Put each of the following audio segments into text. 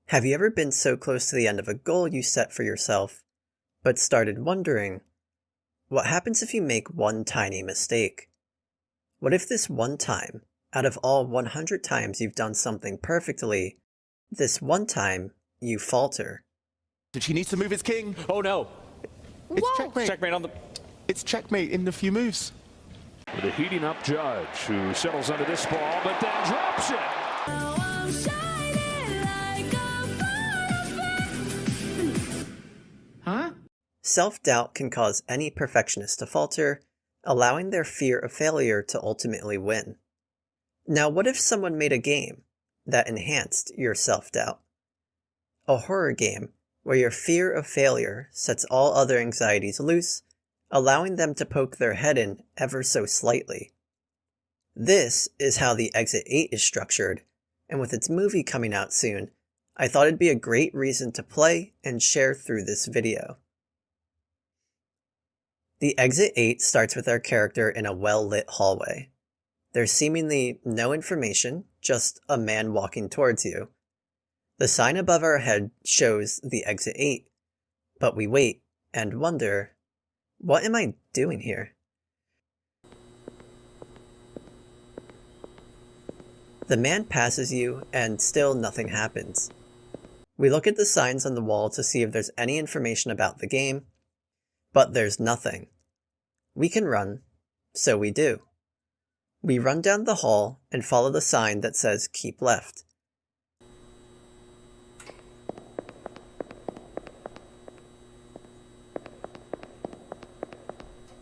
Have you ever been so close to the end of a goal you set for yourself, but started wondering, what happens if you make one tiny mistake? What if this one time, out of all 100 times you've done something perfectly, this one time you falter? He needs to move his king. Oh no! It's checkmate. Checkmate on the... It's checkmate in a few moves. With a heating up Judge, who settles under this ball, but then drops it. Huh? Self-doubt can cause any perfectionist to falter, allowing their fear of failure to ultimately win. Now, what if someone made a game that enhanced your self-doubt? A horror game where your fear of failure sets all other anxieties loose, allowing them to poke their head in ever so slightly. This is how the Exit 8 is structured, and with its movie coming out soon, I thought it'd be a great reason to play and share through this video. The Exit 8 starts with our character in a well-lit hallway. There's seemingly no information, just a man walking towards you. The sign above our head shows the Exit 8, but we wait and wonder, what am I doing here? The man passes you and still nothing happens. We look at the signs on the wall to see if there's any information about the game, but there's nothing. We can run, so we do. We run down the hall and follow the sign that says keep left.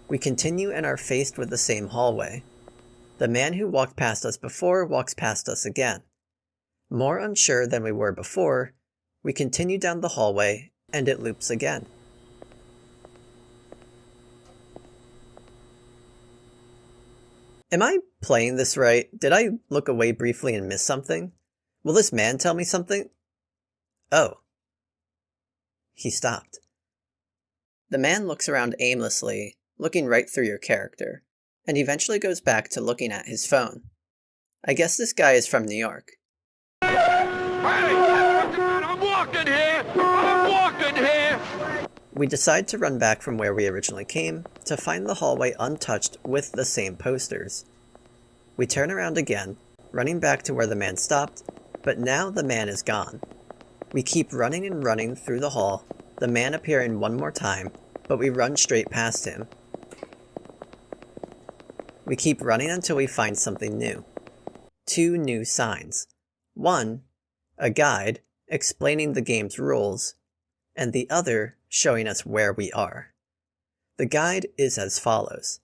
We continue and are faced with the same hallway. The man who walked past us before walks past us again. More unsure than we were before, we continue down the hallway and it loops again. Am I playing this right? Did I look away briefly and miss something? Will this man tell me something? Oh. He stopped. The man looks around aimlessly, looking right through your character, and eventually goes back to looking at his phone. I guess this guy is from New York. Hey! I'm walking here! I'm walking here! We decide to run back from where we originally came to find the hallway untouched with the same posters. We turn around again, running back to where the man stopped, but now the man is gone. We keep running and running through the hall, the man appearing one more time, but we run straight past him. We keep running until we find something new. 2 new signs. One, a guide explaining the game's rules, and the other showing us where we are. The guide is as follows.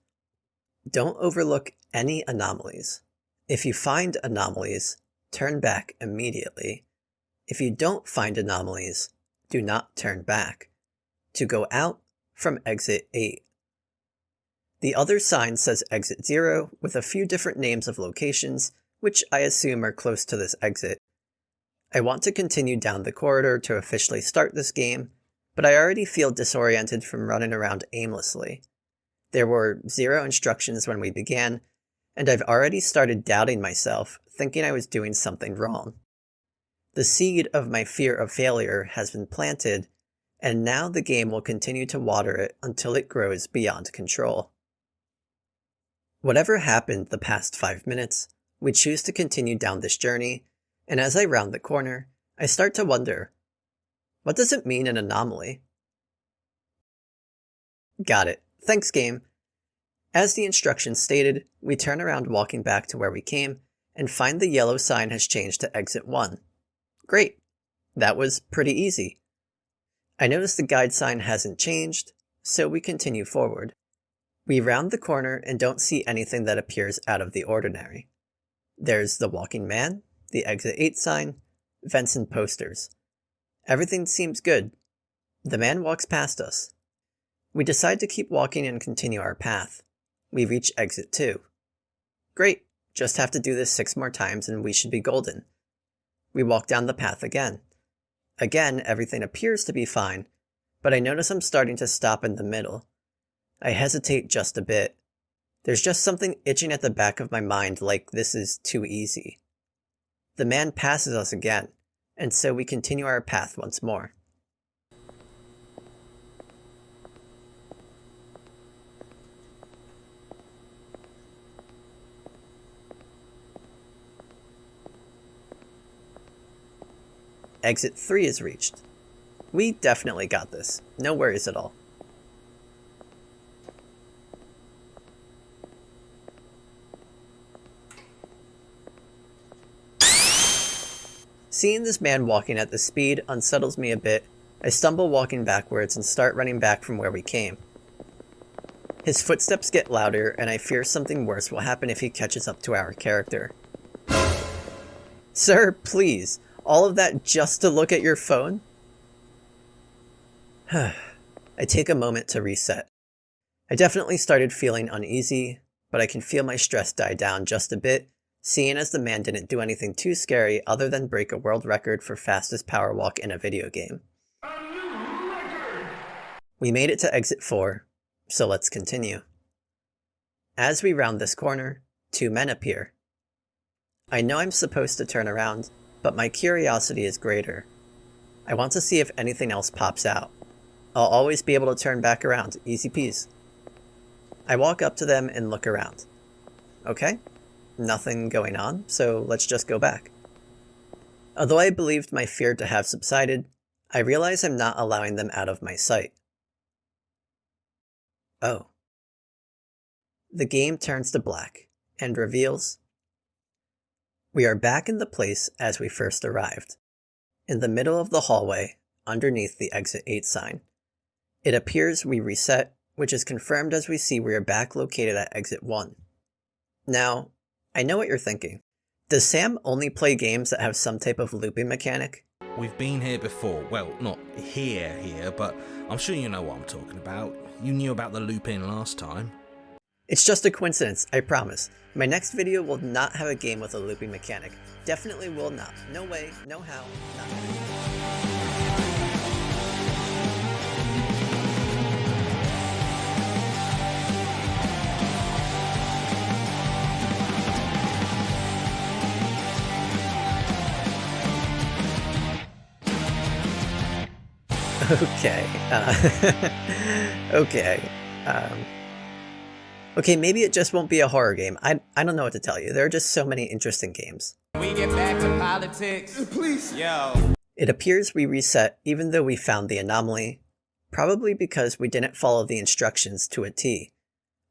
Don't overlook any anomalies. If you find anomalies, turn back immediately. If you don't find anomalies, do not turn back. To go out from Exit 8. The other sign says Exit 0 with a few different names of locations, which I assume are close to this exit. I want to continue down the corridor to officially start this game, but I already feel disoriented from running around aimlessly. There were 0 instructions when we began, and I've already started doubting myself, thinking I was doing something wrong. The seed of my fear of failure has been planted, and now the game will continue to water it until it grows beyond control. Whatever happened the past 5 minutes, we choose to continue down this journey, and as I round the corner, I start to wonder, what does it mean an anomaly? Got it. Thanks, game. As the instructions stated, we turn around walking back to where we came, and find the yellow sign has changed to Exit 1. Great. That was pretty easy. I notice the guide sign hasn't changed, so we continue forward. We round the corner and don't see anything that appears out of the ordinary. There's the walking man, the Exit 8 sign, vents and posters. Everything seems good. The man walks past us. We decide to keep walking and continue our path. We reach Exit 2. Great, just have to do this 6 more times and we should be golden. We walk down the path again. Again, everything appears to be fine, but I notice I'm starting to stop in the middle. I hesitate just a bit. There's just something itching at the back of my mind like this is too easy. The man passes us again, and so we continue our path once more. Exit 3 is reached. We definitely got this. No worries at all. Seeing this man walking at this speed unsettles me a bit. I stumble walking backwards and start running back from where we came. His footsteps get louder, and I fear something worse will happen if he catches up to our character. Sir, please. All of that just to look at your phone? I take a moment to reset. I definitely started feeling uneasy, but I can feel my stress die down just a bit, seeing as the man didn't do anything too scary other than break a world record for fastest power walk in a video game. We made it to exit 4, so let's continue. As we round this corner, 2 men appear. I know I'm supposed to turn around, but my curiosity is greater. I want to see if anything else pops out. I'll always be able to turn back around, easy peas. I walk up to them and look around. Okay, nothing going on, so let's just go back. Although I believed my fear to have subsided, I realize I'm not allowing them out of my sight. Oh. The game turns to black and reveals we are back in the place as we first arrived, in the middle of the hallway, underneath the exit 8 sign. It appears we reset, which is confirmed as we see we are back located at exit 1. Now, I know what you're thinking. Does Sam only play games that have some type of looping mechanic? We've been here before. Well, not here, but I'm sure you know what I'm talking about. You knew about the looping last time. It's just a coincidence, I promise. My next video will not have a game with a looping mechanic. Definitely will not. No way, no how, not happening. Okay, okay, maybe it just won't be a horror game. I don't know what to tell you. There are just so many interesting games. We get back to politics. Please. Yo. It appears we reset even though we found the anomaly, probably because we didn't follow the instructions to a T.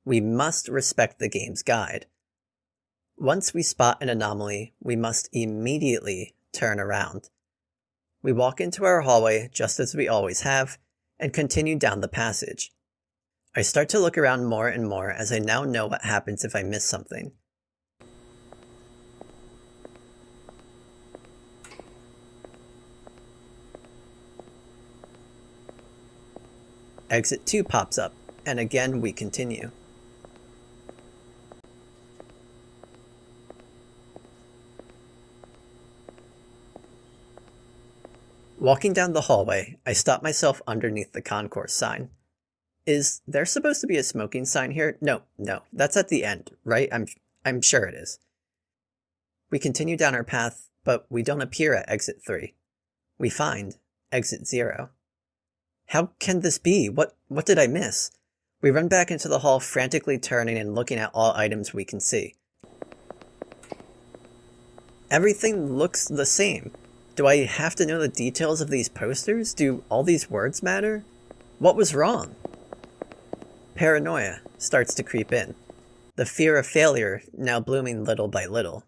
We must respect the game's guide. Once we spot an anomaly, we must immediately turn around. We walk into our hallway just as we always have, and continue down the passage. I start to look around more and more as I now know what happens if I miss something. Exit 2 pops up, and again we continue. Walking down the hallway, I stop myself underneath the concourse sign. Is there supposed to be a smoking sign here? No, that's at the end, right? I'm sure it is. We continue down our path, but we don't appear at exit 3. We find exit 0. How can this be? What did I miss? We run back into the hall, frantically turning and looking at all items we can see. Everything looks the same. Do I have to know the details of these posters? Do all these words matter? What was wrong? Paranoia starts to creep in. The fear of failure now blooming little by little.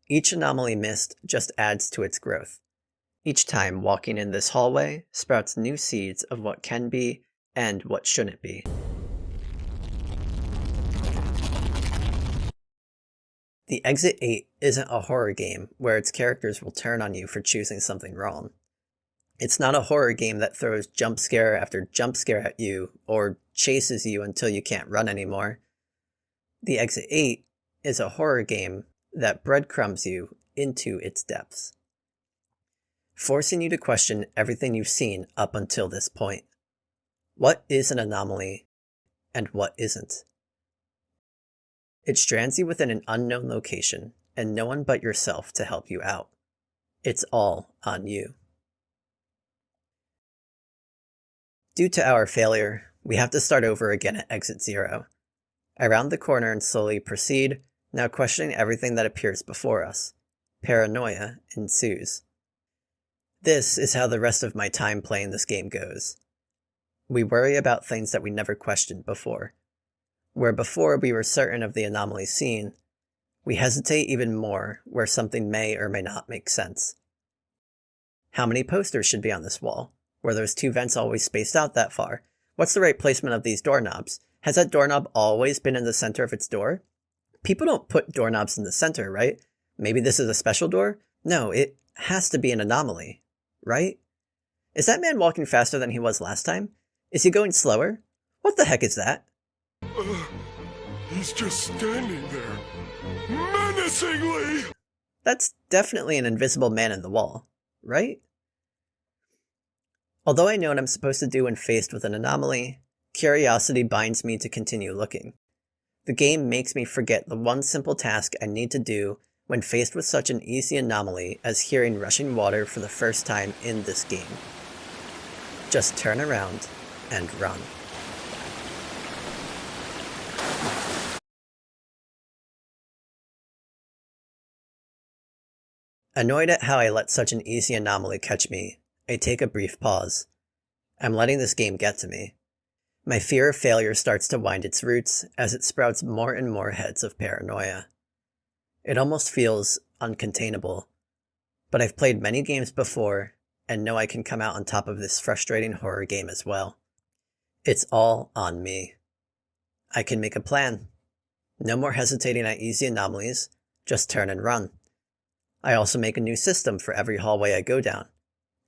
Each anomaly missed just adds to its growth. Each time walking in this hallway sprouts new seeds of what can be and what shouldn't be. The Exit 8 isn't a horror game where its characters will turn on you for choosing something wrong. It's not a horror game that throws jump scare after jump scare at you or chases you until you can't run anymore. The Exit 8 is a horror game that breadcrumbs you into its depths, forcing you to question everything you've seen up until this point. What is an anomaly and what isn't? It strands you within an unknown location, and no one but yourself to help you out. It's all on you. Due to our failure, we have to start over again at exit 0. I round the corner and slowly proceed, now questioning everything that appears before us. Paranoia ensues. This is how the rest of my time playing this game goes. We worry about things that we never questioned before. Where before we were certain of the anomaly seen, we hesitate even more where something may or may not make sense. How many posters should be on this wall? Were those 2 vents always spaced out that far? What's the right placement of these doorknobs? Has that doorknob always been in the center of its door? People don't put doorknobs in the center, right? Maybe this is a special door? No, it has to be an anomaly, right? Is that man walking faster than he was last time? Is he going slower? What the heck is that? He's just standing there, menacingly! That's definitely an invisible man in the wall, right? Although I know what I'm supposed to do when faced with an anomaly, curiosity binds me to continue looking. The game makes me forget the one simple task I need to do when faced with such an easy anomaly as hearing rushing water for the first time in this game. Just turn around and run. Annoyed at how I let such an easy anomaly catch me, I take a brief pause. I'm letting this game get to me. My fear of failure starts to wind its roots as it sprouts more and more heads of paranoia. It almost feels uncontainable, but I've played many games before and know I can come out on top of this frustrating horror game as well. It's all on me. I can make a plan. No more hesitating at easy anomalies, just turn and run. I also make a new system for every hallway I go down.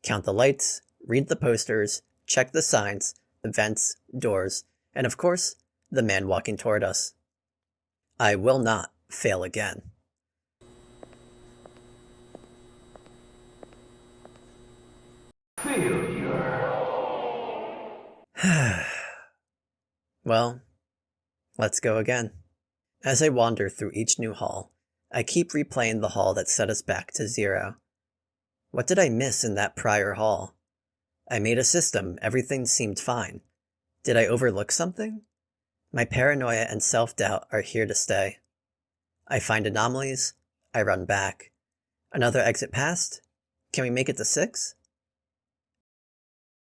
Count the lights, read the posters, check the signs, the vents, doors, and of course, the man walking toward us. I will not fail again. Well, let's go again. As I wander through each new hall, I keep replaying the hall that set us back to 0. What did I miss in that prior hall? I made a system, everything seemed fine. Did I overlook something? My paranoia and self-doubt are here to stay. I find anomalies, I run back. Another exit past? Can we make it to 6?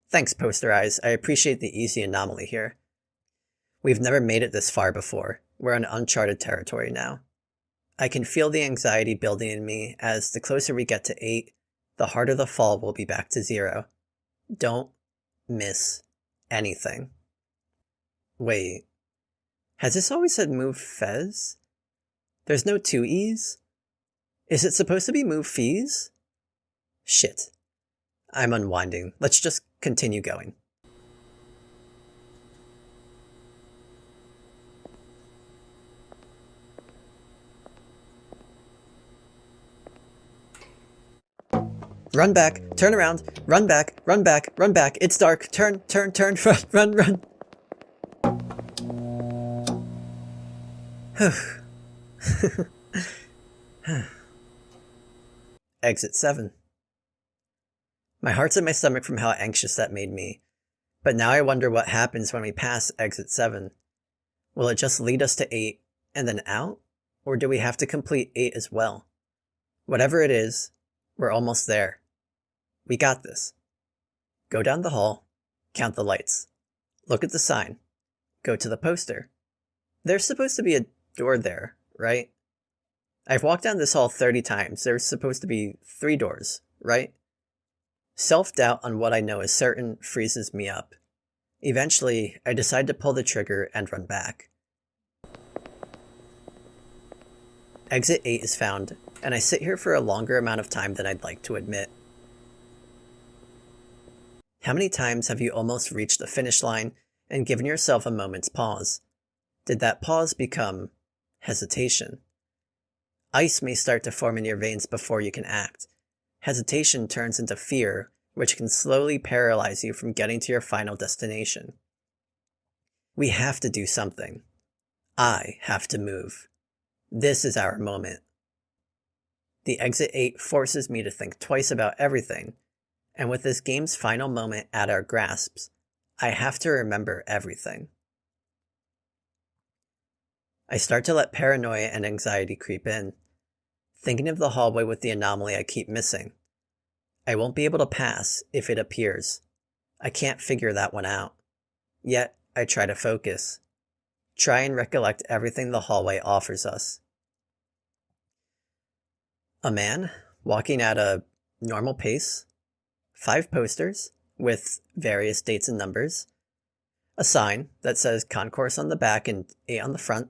Thanks, Poster Eyes, I appreciate the easy anomaly here. We've never made it this far before. We're in uncharted territory now. I can feel the anxiety building in me as the closer we get to 8, the harder the fall will be back to 0. Don't miss anything. Wait, has this always said move Fez? There's no 2 E's? Is it supposed to be move Fees? Shit. I'm unwinding. Let's just continue going. Run back, turn around, run back, run back, run back. It's dark. Turn, run, run. Exit 7. My heart's in my stomach from how anxious that made me. But now I wonder what happens when we pass exit 7. Will it just lead us to 8 and then out? Or do we have to complete 8 as well? Whatever it is, we're almost there. We got this. Go down the hall, count the lights, look at the sign, go to the poster. There's supposed to be a door there, right? I've walked down this hall 30 times. There's supposed to be 3 doors, right? Self-doubt on what I know is certain freezes me up. Eventually, I decide to pull the trigger and run back. Exit 8 is found, and I sit here for a longer amount of time than I'd like to admit. How many times have you almost reached the finish line and given yourself a moment's pause? Did that pause become hesitation? Ice may start to form in your veins before you can act. Hesitation turns into fear, which can slowly paralyze you from getting to your final destination. We have to do something. I have to move. This is our moment. The Exit 8 forces me to think twice about everything, and with this game's final moment at our grasps, I have to remember everything. I start to let paranoia and anxiety creep in, thinking of the hallway with the anomaly I keep missing. I won't be able to pass if it appears. I can't figure that one out. Yet, I try to focus. Try and recollect everything the hallway offers us. A man walking at a normal pace, 5 posters with various dates and numbers, a sign that says concourse on the back and 8 on the front,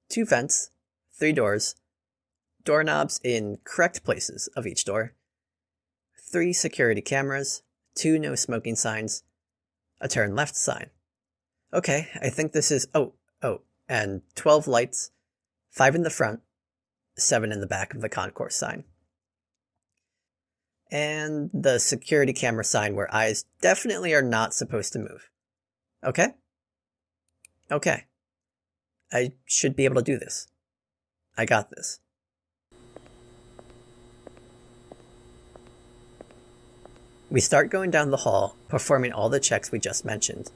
2 vents, 3 doors, doorknobs in correct places of each door, 3 security cameras, 2 no smoking signs, a turn left sign. Okay, I think this is, and 12 lights, 5 in the front, 7 in the back of the concourse sign. And the security camera sign where eyes definitely are not supposed to move. Okay? Okay. I should be able to do this. I got this. We start going down the hall, performing all the checks we just mentioned.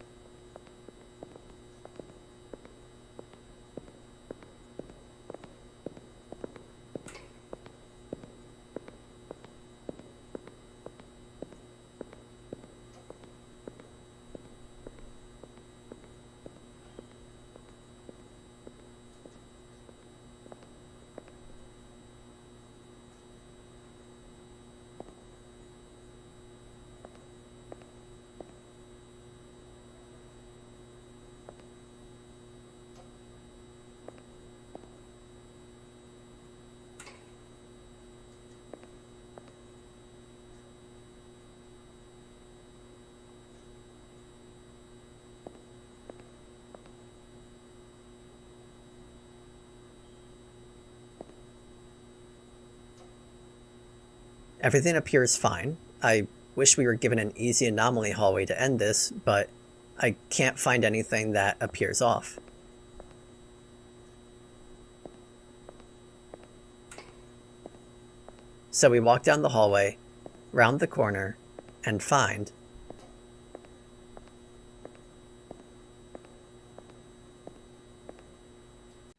Everything appears fine. I wish we were given an easy anomaly hallway to end this, but I can't find anything that appears off. So we walk down the hallway, round the corner, and find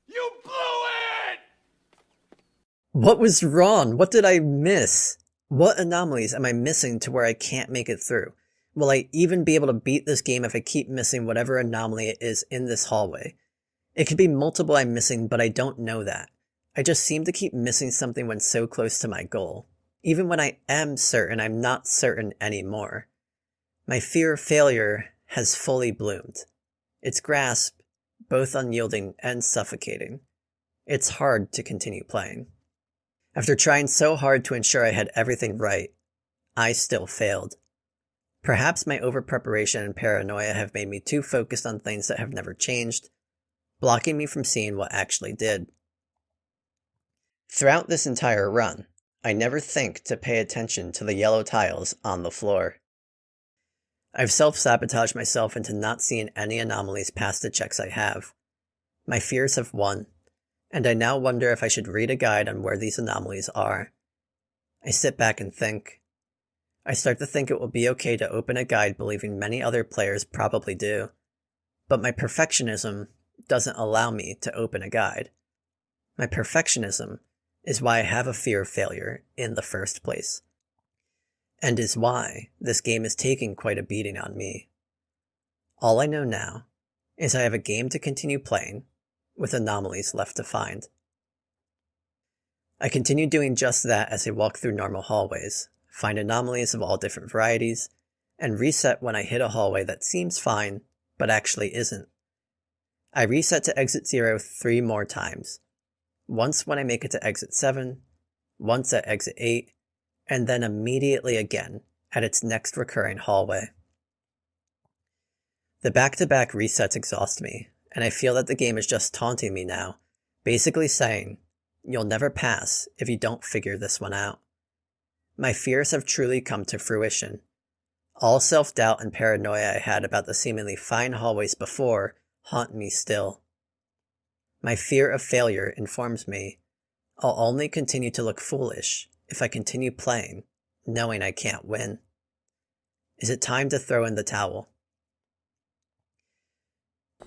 You blew it! What was wrong? What did I miss? What anomalies am I missing to where I can't make it through? Will I even be able to beat this game if I keep missing whatever anomaly it is in this hallway? It could be multiple I'm missing, but I don't know that. I just seem to keep missing something when so close to my goal. Even when I am certain, I'm not certain anymore. My fear of failure has fully bloomed. Its grasp, both unyielding and suffocating. It's hard to continue playing. After trying so hard to ensure I had everything right, I still failed. Perhaps my over-preparation and paranoia have made me too focused on things that have never changed, blocking me from seeing what actually did. Throughout this entire run, I never think to pay attention to the yellow tiles on the floor. I've self-sabotaged myself into not seeing any anomalies past the checks I have. My fears have won, and I now wonder if I should read a guide on where these anomalies are. I sit back and think. I start to think it will be okay to open a guide believing many other players probably do, but my perfectionism doesn't allow me to open a guide. My perfectionism is why I have a fear of failure in the first place, and is why this game is taking quite a beating on me. All I know now is I have a game to continue playing, with anomalies left to find. I continue doing just that as I walk through normal hallways, find anomalies of all different varieties, and reset when I hit a hallway that seems fine, but actually isn't. I reset to exit 0 3 more times. Once when I make it to exit 7, once at exit 8, and then immediately again at its next recurring hallway. The back-to-back resets exhaust me, and I feel that the game is just taunting me now, basically saying, you'll never pass if you don't figure this one out. My fears have truly come to fruition. All self-doubt and paranoia I had about the seemingly fine hallways before haunt me still. My fear of failure informs me, I'll only continue to look foolish if I continue playing, knowing I can't win. Is it time to throw in the towel?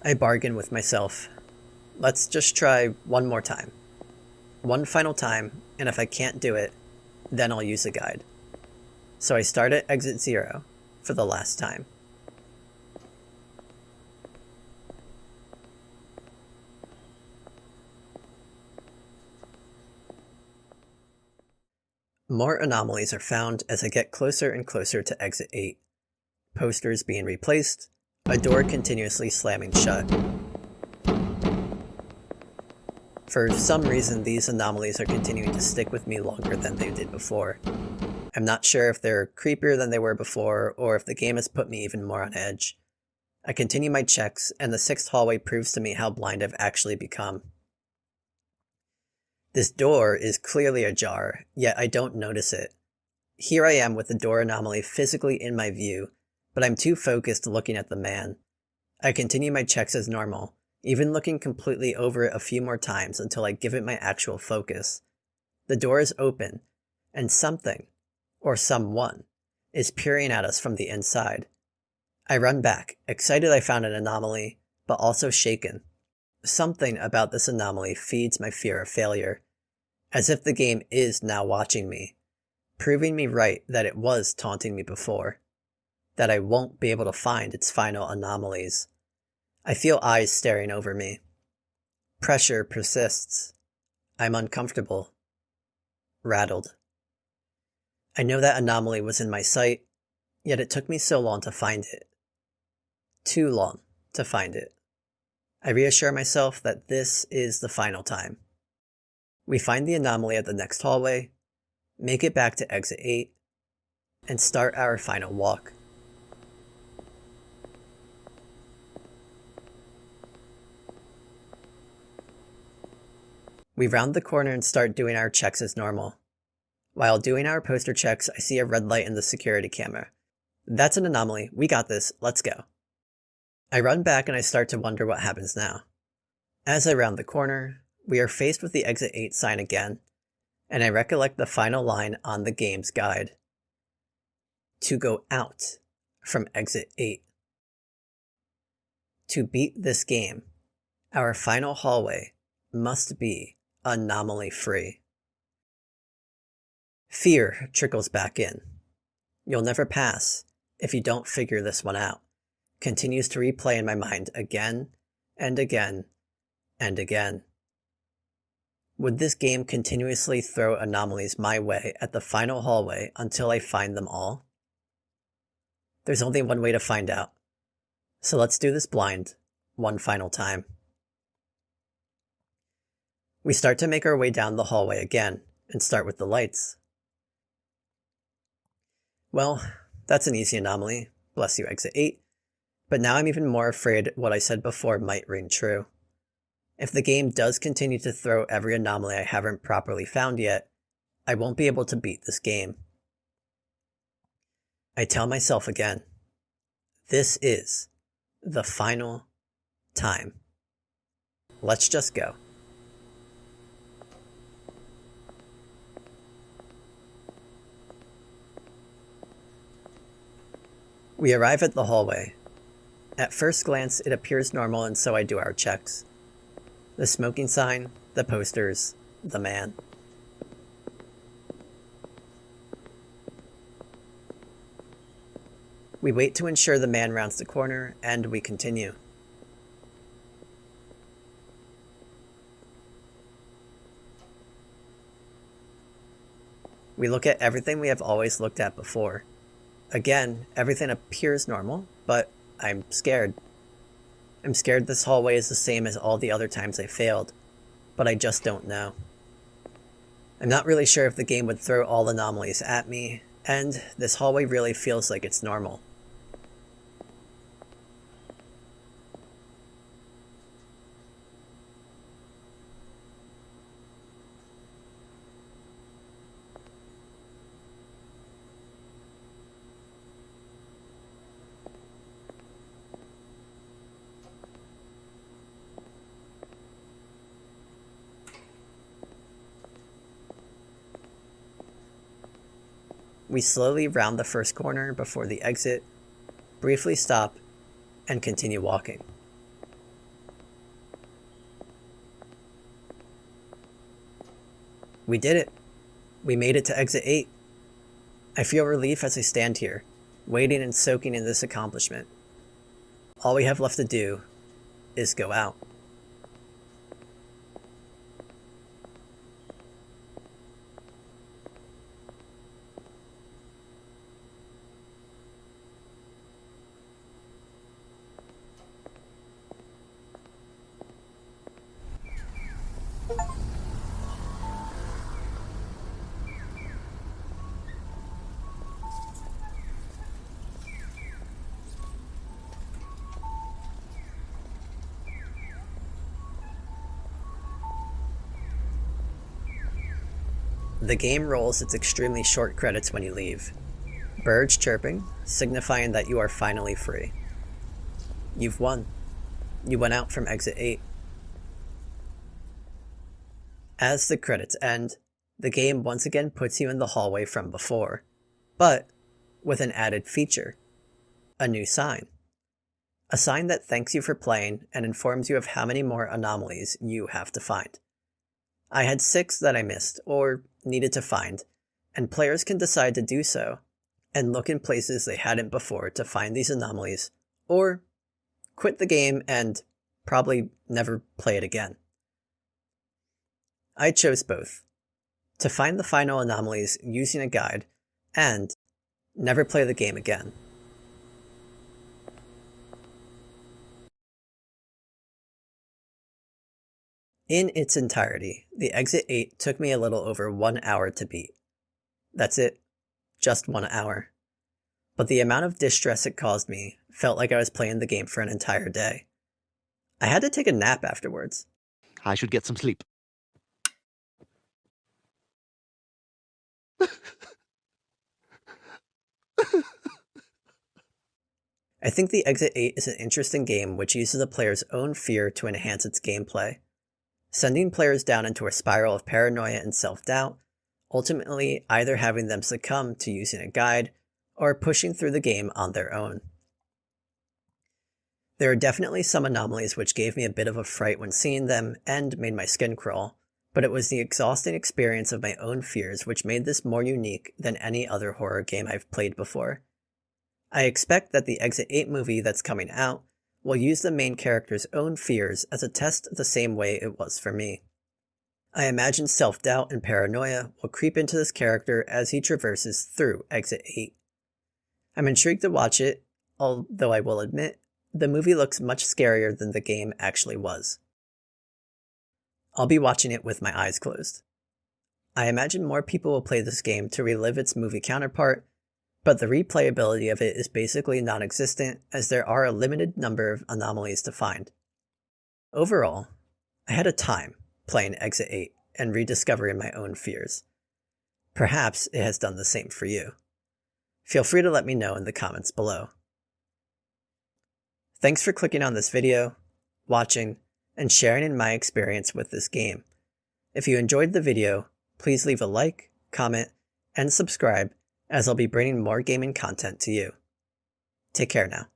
I bargain with myself. Let's just try one more time. One final time, and if I can't do it, then I'll use a guide. So I start at exit 0 for the last time. More anomalies are found as I get closer and closer to exit 8. Posters being replaced, a door continuously slamming shut. For some reason, these anomalies are continuing to stick with me longer than they did before. I'm not sure if they're creepier than they were before, or if the game has put me even more on edge. I continue my checks, and the 6th hallway proves to me how blind I've actually become. This door is clearly ajar, yet I don't notice it. Here I am with the door anomaly physically in my view, but I'm too focused looking at the man. I continue my checks as normal, even looking completely over it a few more times until I give it my actual focus. The door is open, and something, or someone, is peering at us from the inside. I run back, excited I found an anomaly, but also shaken. Something about this anomaly feeds my fear of failure, as if the game is now watching me, proving me right that it was taunting me before, that I won't be able to find its final anomalies. I feel eyes staring over me. Pressure persists. I'm uncomfortable. Rattled. I know that anomaly was in my sight, yet it took me so long to find it. Too long to find it. I reassure myself that this is the final time. We find the anomaly at the next hallway, make it back to exit 8, and start our final walk. We round the corner and start doing our checks as normal. While doing our poster checks, I see a red light in the security camera. That's an anomaly. We got this. Let's go. I run back and I start to wonder what happens now. As I round the corner, we are faced with the exit 8 sign again, and I recollect the final line on the game's guide. To go out from exit 8. To beat this game, our final hallway must be anomaly-free. Fear trickles back in. You'll never pass if you don't figure this one out. Continues to replay in my mind again and again and again. Would this game continuously throw anomalies my way at the final hallway until I find them all? There's only one way to find out. So let's do this blind, one final time. We start to make our way down the hallway again, and start with the lights. Well, that's an easy anomaly. Bless you, exit 8. But now I'm even more afraid what I said before might ring true. If the game does continue to throw every anomaly I haven't properly found yet, I won't be able to beat this game. I tell myself again, this is the final time. Let's just go. We arrive at the hallway. At first glance, it appears normal, and so I do our checks. The smoking sign, the posters, the man. We wait to ensure the man rounds the corner, and we continue. We look at everything we have always looked at before. Again, everything appears normal, but I'm scared. I'm scared this hallway is the same as all the other times I failed, but I just don't know. I'm not really sure if the game would throw all anomalies at me, and this hallway really feels like it's normal. We slowly round the first corner before the exit, briefly stop, and continue walking. We did it! We made it to exit 8. I feel relief as I stand here, waiting and soaking in this accomplishment. All we have left to do is go out. The game rolls its extremely short credits when you leave. Birds chirping, signifying that you are finally free. You've won. You went out from exit 8. As the credits end, the game once again puts you in the hallway from before, but with an added feature. A new sign. A sign that thanks you for playing and informs you of how many more anomalies you have to find. I had 6 that I missed, or needed to find, and players can decide to do so, and look in places they hadn't before to find these anomalies, or quit the game and probably never play it again. I chose both. To find the final anomalies using a guide, and never play the game again. In its entirety, the Exit 8 took me a little over 1 hour to beat. That's it. Just 1 hour. But the amount of distress it caused me felt like I was playing the game for an entire day. I had to take a nap afterwards. I should get some sleep. I think the Exit 8 is an interesting game which uses a player's own fear to enhance its gameplay, sending players down into a spiral of paranoia and self-doubt, ultimately either having them succumb to using a guide or pushing through the game on their own. There are definitely some anomalies which gave me a bit of a fright when seeing them and made my skin crawl, but it was the exhausting experience of my own fears which made this more unique than any other horror game I've played before. I expect that the Exit 8 movie that's coming out will use the main character's own fears as a test the same way it was for me. I imagine self-doubt and paranoia will creep into this character as he traverses through Exit 8. I'm intrigued to watch it, although I will admit, the movie looks much scarier than the game actually was. I'll be watching it with my eyes closed. I imagine more people will play this game to relive its movie counterpart, but the replayability of it is basically non-existent as there are a limited number of anomalies to find. Overall, I had a time playing Exit 8 and rediscovering my own fears. Perhaps it has done the same for you. Feel free to let me know in the comments below. Thanks for clicking on this video, watching, and sharing in my experience with this game. If you enjoyed the video, please leave a like, comment, and subscribe as I'll be bringing more gaming content to you. Take care now.